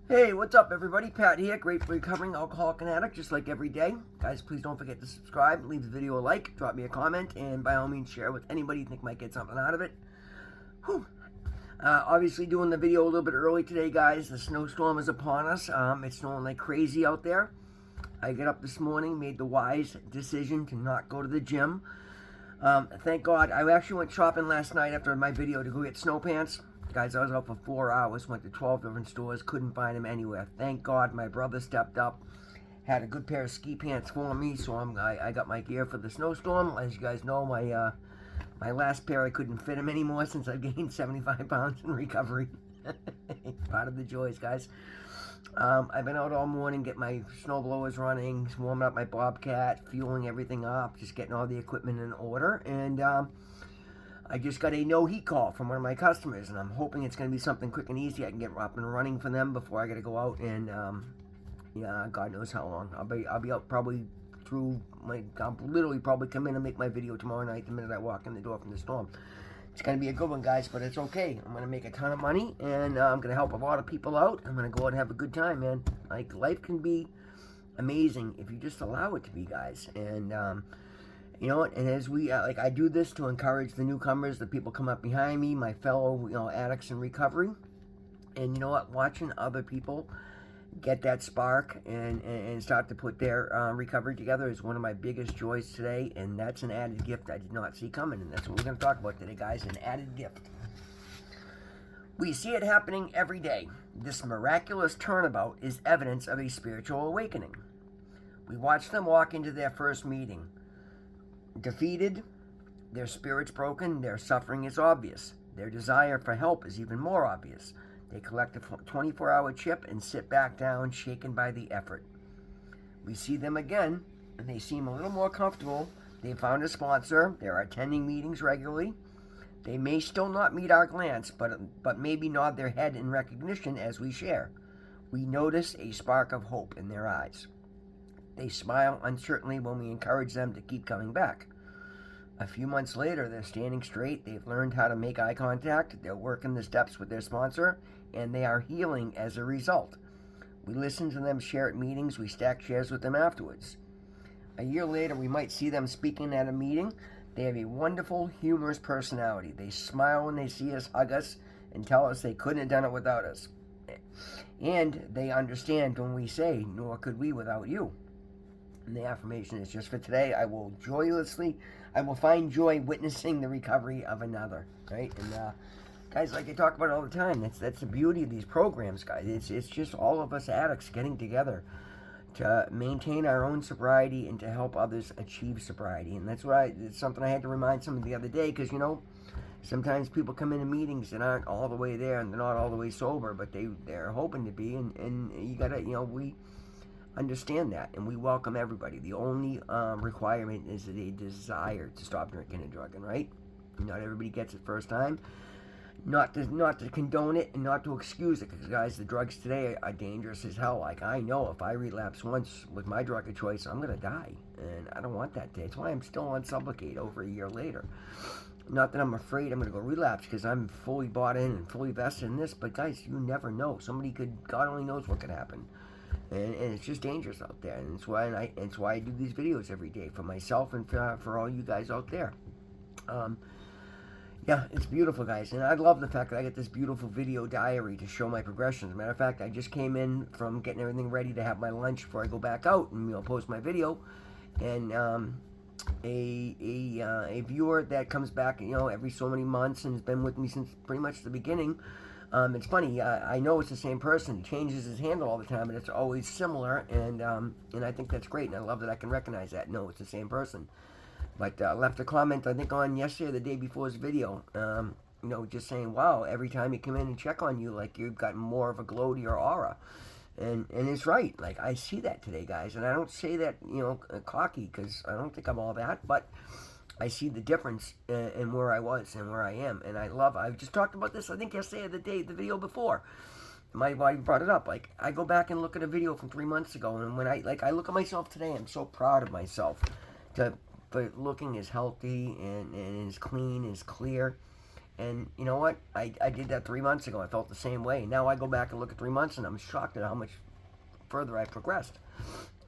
Hey, what's up, everybody? Pat here, gratefully recovering alcoholic and addict, just like every day. Guys, please don't forget to subscribe, leave the video a like, drop me a comment, and by all means, share with anybody you think might get something out of it. Whew. Obviously, doing the video a little bit early today, guys. The snowstorm is upon us. It's snowing like crazy out there. I got up this morning, made the wise decision to not go to the gym. Thank God. I actually went shopping last night after my video to go get snow pants. Guys, I was out for 4 hours, went to 12 different stores, couldn't find them anywhere. Thank God my brother stepped up, had a good pair of ski pants for me, so I got my gear for the snowstorm. As you guys know, my last pair I couldn't fit them anymore since I've gained 75 pounds in recovery. Part of the joys, guys. I've been out all morning, getting my snow blowers running, warming up my Bobcat, fueling everything up, just getting all the equipment in order, and I just got a no heat call from one of my customers, and I'm hoping it's going to be something quick and easy. I can get up and running for them before I got to go out, and yeah, God knows how long. I'll be out probably through I'll literally probably come in and make my video tomorrow night the minute I walk in the door from the storm. It's going to be a good one, guys, but it's okay. I'm going to make a ton of money, and I'm going to help a lot of people out. I'm going to go out and have a good time, man. Like, life can be amazing if you just allow it to be, guys, and you know what? And as we I do this to encourage the newcomers, the people come up behind me, my fellow addicts in recovery. And you know what? Watching other people get that spark and start to put their recovery together is one of my biggest joys today. And that's an added gift I did not see coming. And that's what we're going to talk about today, guys. An added gift. We see it happening every day. This miraculous turnabout is evidence of a spiritual awakening. We watch them walk into their first meeting. Defeated, their spirits broken, their suffering is obvious. Their desire for help is even more obvious. They collect a 24-hour chip and sit back down, shaken by the effort. We see them again, and they seem a little more comfortable. They found a sponsor. They're attending meetings regularly. They may still not meet our glance, but maybe nod their head in recognition as we share. We notice a spark of hope in their eyes. They smile uncertainly when we encourage them to keep coming back. A few months later, they're standing straight, they've learned how to make eye contact, they're working the steps with their sponsor, and they are healing as a result. We listen to them share at meetings, we stack chairs with them afterwards. A year later, we might see them speaking at a meeting. They have a wonderful, humorous personality. They smile when they see us, hug us, and tell us they couldn't have done it without us. And they understand when we say, nor could we without you. And the affirmation is just for today. I will find joy witnessing the recovery of another. Right? And guys, like I talk about all the time, that's the beauty of these programs, guys. It's just all of us addicts getting together to maintain our own sobriety and to help others achieve sobriety. And it's something I had to remind somebody the other day, because sometimes people come into meetings and aren't all the way there, and they're not all the way sober, but they're hoping to be, and you gotta, we understand that, and we welcome everybody. The only requirement is a desire to stop drinking and drugging, right? Not everybody gets it first time. Not to condone it and not to excuse it, because guys, the drugs today are dangerous as hell. Like, I know if I relapse once with my drug of choice, I'm gonna die, and I don't want that day. That's why I'm still on Sublocade over a year later. Not that I'm afraid I'm gonna go relapse, because I'm fully bought in and fully vested in this. But guys, you never know. Somebody could, God only knows what could happen. And it's just dangerous out there, and it's why I do these videos every day for myself and for all you guys out there. Yeah, it's beautiful, guys, and I love the fact that I get this beautiful video diary to show my progressions. As a matter of fact, I just came in from getting everything ready to have my lunch before I go back out and post my video, and a viewer that comes back every so many months and has been with me since pretty much the beginning. It's funny. I know it's the same person. He changes his handle all the time, but it's always similar, and I think that's great, and I love that I can recognize that. No, it's the same person. But left a comment, I think, on yesterday or the day before his video, just saying, wow, every time you come in and check on you, like, you've got more of a glow to your aura. And it's right. Like, I see that today, guys, and I don't say that, cocky, because I don't think I'm all that, but I see the difference in where I was and where I am, and I just talked about this, I think, yesterday or the video before. My wife brought it up. Like, I go back and look at a video from 3 months ago, and when I look at myself today, I'm so proud of myself for looking as healthy and as clean, as clear, And you know what? I did that 3 months ago. I felt the same way. Now I go back and look at 3 months, and I'm shocked at how much further I progressed.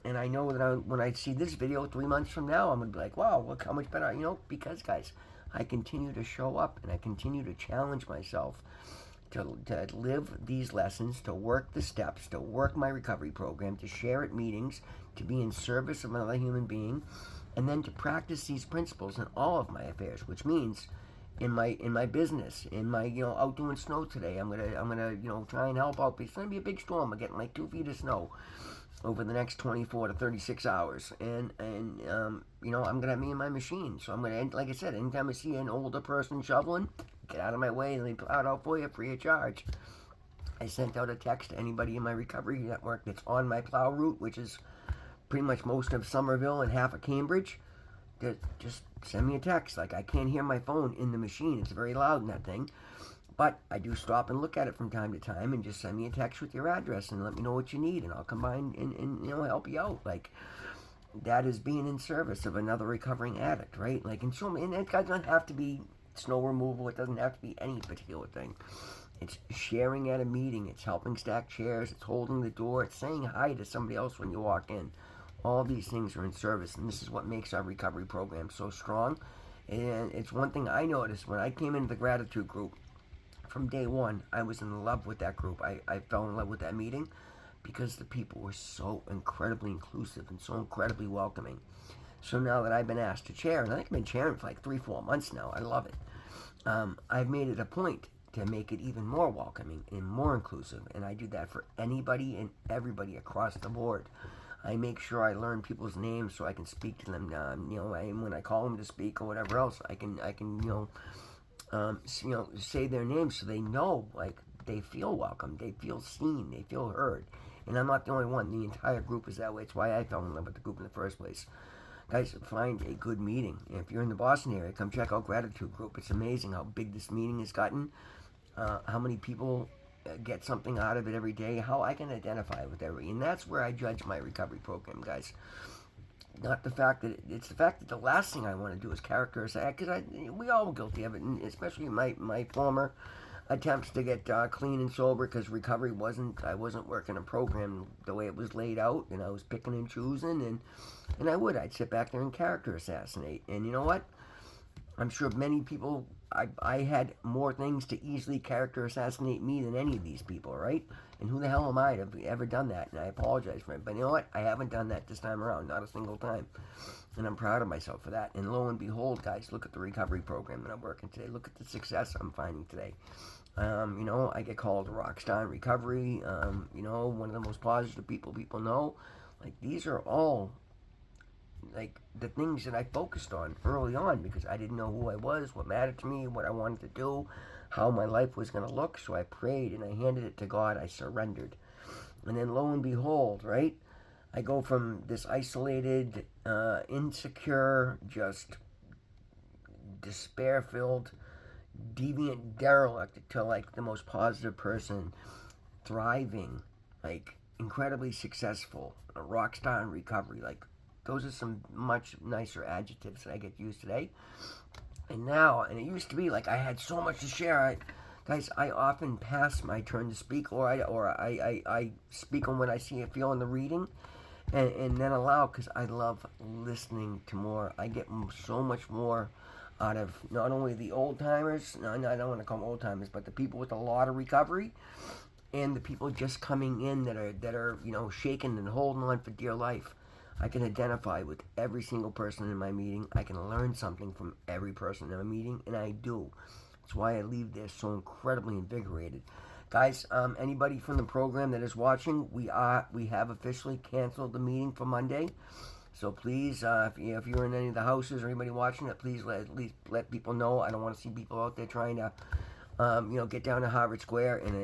And I know that when I see this video 3 months from now, I'm going to be like, wow, look how much better, because, guys, I continue to show up and I continue to challenge myself to live these lessons, to work the steps, to work my recovery program, to share at meetings, to be in service of another human being, and then to practice these principles in all of my affairs, which means in my business, in my out doing snow today, I'm gonna try and help out. It's gonna be a big storm. I'm getting like 2 feet of snow over the next 24 to 36 hours, and I'm gonna have me and my machine. So I'm gonna, like I said, anytime I see an older person shoveling, get out of my way and they plow it out for you free of charge. I sent out a text to anybody in my recovery network that's on my plow route, which is pretty much most of Somerville and half of Cambridge. Just send me a text. Like, I can't hear my phone in the machine. It's very loud in that thing. But I do stop and look at it from time to time, and just send me a text with your address and let me know what you need, and I'll come by and help you out. Like, that is being in service of another recovering addict, right? Like, and it doesn't have to be snow removal. It doesn't have to be any particular thing. It's sharing at a meeting. It's helping stack chairs. It's holding the door. It's saying hi to somebody else when you walk in. All these things are in service, and this is what makes our recovery program so strong. And it's one thing I noticed when I came into the gratitude group. From day one, I was in love with that group. I fell in love with that meeting because the people were so incredibly inclusive and so incredibly welcoming. So now that I've been asked to chair, and I think I've been chairing for like 3-4 months now, I love it. I've made it a point to make it even more welcoming and more inclusive, and I do that for anybody and everybody across the board. I make sure I learn people's names so I can speak to them. When I call them to speak or whatever else, I can say their names so they know, like, they feel welcome, they feel seen, they feel heard. And I'm not the only one. The entire group is that way. It's why I fell in love with the group in the first place. Guys, find a good meeting. If you're in the Boston area, come check out Gratitude Group. It's amazing how big this meeting has gotten, how many people get something out of it every day, how I can identify with everybody. And that's where I judge my recovery program, guys. Not the fact that it's the fact that the last thing I want to do is character assassinate, because we all were guilty of it, and especially my former attempts to get clean and sober, because recovery I wasn't working a program the way it was laid out, and I was picking and choosing, and I'd sit back there and character assassinate. And you know what? I'm sure many people, I had more things to easily character assassinate me than any of these people, right? And who the hell am I to have ever done that? And I apologize for it. But you know what? I haven't done that this time around, not a single time. And I'm proud of myself for that. And lo and behold, guys, look at the recovery program that I'm working today. Look at the success I'm finding today. I get called a rock star in recovery. One of the most positive people know. Like, these are all, like, the things that I focused on early on, because I didn't know who I was, what mattered to me, what I wanted to do, how my life was going to look. So I prayed and I handed it to God. I surrendered. And then lo and behold, right, I go from this isolated, insecure, just despair-filled, deviant derelict to, like, the most positive person, thriving, like, incredibly successful, a rock star in recovery. Like, those are some much nicer adjectives that I get used today. And now, and it used to be like I had so much to share. Guys, I often pass my turn to speak, or I speak on what I see and feel in the reading, and then allow, because I love listening to more. I get so much more out of not only the old timers, no, I don't want to call them old timers, but the people with a lot of recovery, and the people just coming in that are shaking and holding on for dear life. I can identify with every single person in my meeting. I can learn something from every person in my meeting, and I do. That's why I leave there so incredibly invigorated. Guys, anybody from the program that is watching, we have officially canceled the meeting for Monday. So please, if you're in any of the houses or anybody watching it, please at least let people know. I don't want to see people out there trying to get down to Harvard Square in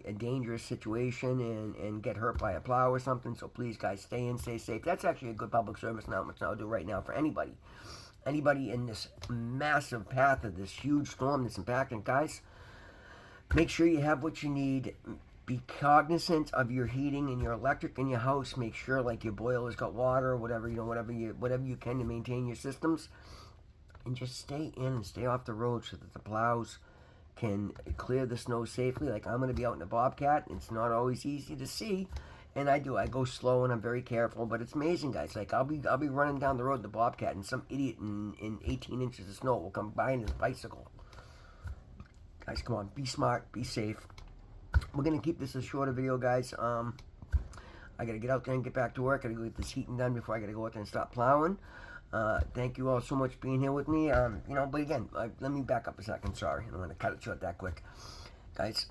a dangerous situation and get hurt by a plow or something. So please, guys, stay in, stay safe. That's actually a good public service announcement I'll do right now for anybody in this massive path of this huge storm that's impacting. Guys, make sure you have what you need. Be cognizant of your heating and your electric in your house. Make sure, like, your boiler's got water or whatever you can to maintain your systems. and just stay in and stay off the road so that the plows can clear the snow safely. Like, I'm going to be out in the Bobcat. It's not always easy to see, and I go slow and I'm very careful. But it's amazing, guys. Like, I'll be running down the road in the Bobcat, and some idiot in 18 inches of snow will come behind his bicycle. Guys, come on, be smart, be safe. We're gonna keep this a shorter video, guys. I gotta get out there and get back to work. I gotta go get this heating done before I gotta go out there and start plowing. Thank you all so much for being here with me. But again, let me back up a second. Sorry, I'm gonna cut it short that quick, guys.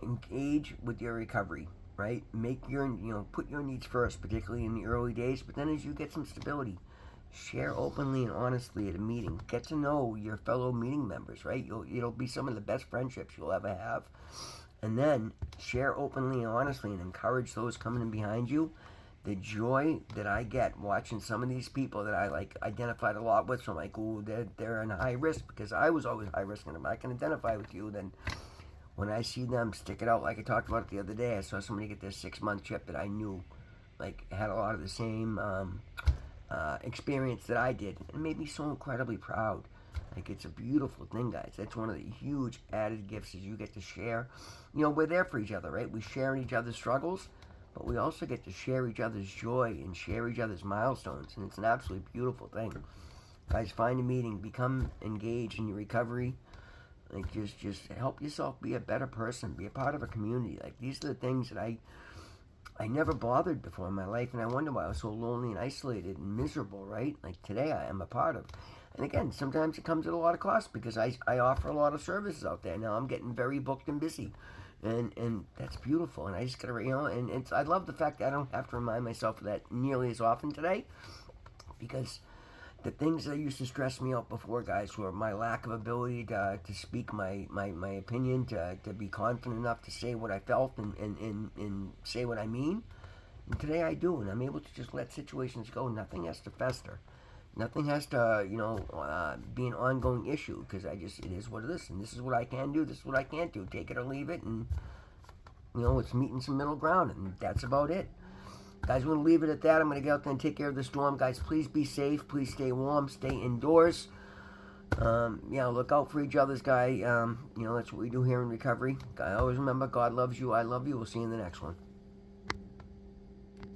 Engage with your recovery, right? Make your, put your needs first, particularly in the early days. But then as you get some stability, share openly and honestly at a meeting. Get to know your fellow meeting members, right? It'll be some of the best friendships you'll ever have. And then share openly and honestly and encourage those coming in behind you. The joy that I get watching some of these people that I identified a lot with, so I'm like, ooh, they're in high risk, because I was always high risk, and if I can identify with you, then when I see them stick it out, like I talked about it the other day, I saw somebody get their 6-month chip that I knew had a lot of the same experience that I did, and made me so incredibly proud. It's a beautiful thing, guys. That's one of the huge added gifts, is you get to share. We're there for each other, right? We share in each other's struggles, but we also get to share each other's joy and share each other's milestones, and it's an absolutely beautiful thing. Guys, find a meeting, become engaged in your recovery. Just help yourself be a better person, be a part of a community. These are the things that I never bothered before in my life, and I wonder why I was so lonely and isolated and miserable, right? Today I am a part of. And again, sometimes it comes at a lot of cost, because I offer a lot of services out there. Now I'm getting very booked and busy, and that's beautiful. And I just gotta, and I love the fact that I don't have to remind myself of that nearly as often today, because the things that used to stress me out before, guys, were my lack of ability to speak my opinion, to be confident enough to say what I felt and say what I mean. And today I do, and I'm able to just let situations go. Nothing has to fester. Nothing has to, be an ongoing issue, because it is what it is, and this is what I can do, this is what I can't do. Take it or leave it, and, it's meeting some middle ground, and that's about it. Guys, we're going to leave it at that. I'm going to get out there and take care of the storm. Guys, please be safe. Please stay warm. Stay indoors. Look out for each other's, guy. That's what we do here in recovery. I always remember, God loves you. I love you. We'll see you in the next one.